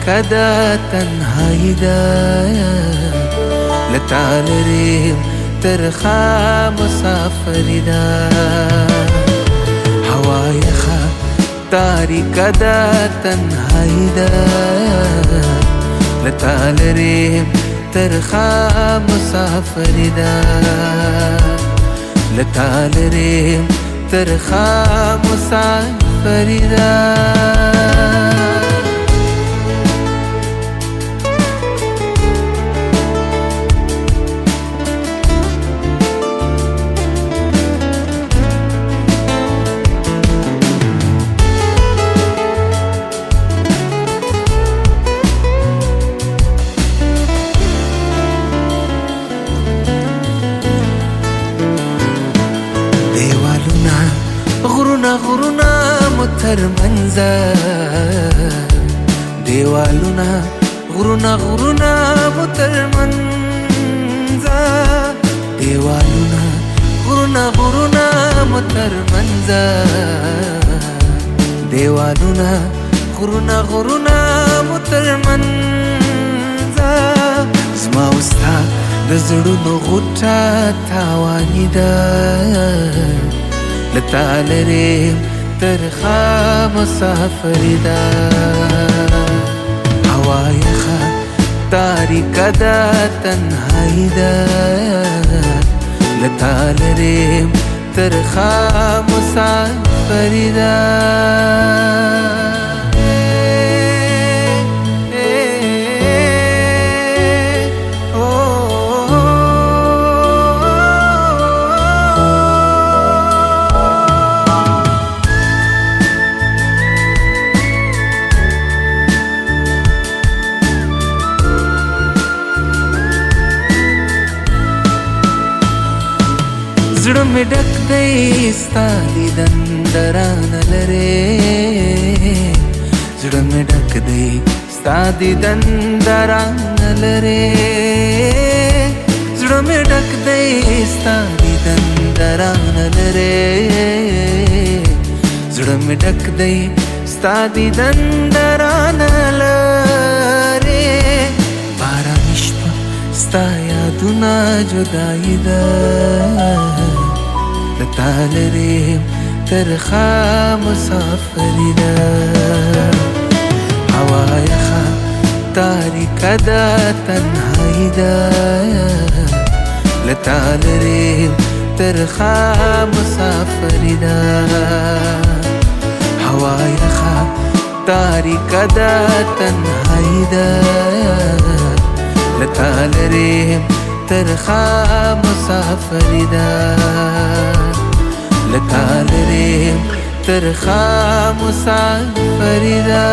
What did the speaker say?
دا تنهایی دا لتعالریم ترخا مسافری دا هوای خا تاریک دا تنهایی دا لتعالریم ترخا مسافری دا لتعالریم ترخا مسافری دا غرونا متر منظر دیوالونا غرونا متر منظر دیوالونا غرونا متر منظر دیوالونا غرونا متر منظر زما وستا د زړونو غوټه تاواني ده لتعالریم ترخا مسافری دا هوای خا تاریک دا تنهایی دا لتعالریم ترخا مسافری دا زړه مې ډک دی ستا دیدن درانه لرې زړه مې ډک دی ستا دیدن درانه لرې زړه مې ډک دی ستا دیدن درانه لرې زړه مې ډک دی ستا دیدن درانه لرې باراني شپه ستا یادونه جدایي ده لتعالریم ترخا مسافری دا هوای خا تاریک دا تنهایی دا لتعالریم ترخا مسافری دا هوای خا تاریک دا تنهایی دا لتعالریم ترخا مسافری دا لتعالریم ترخا مسافری دا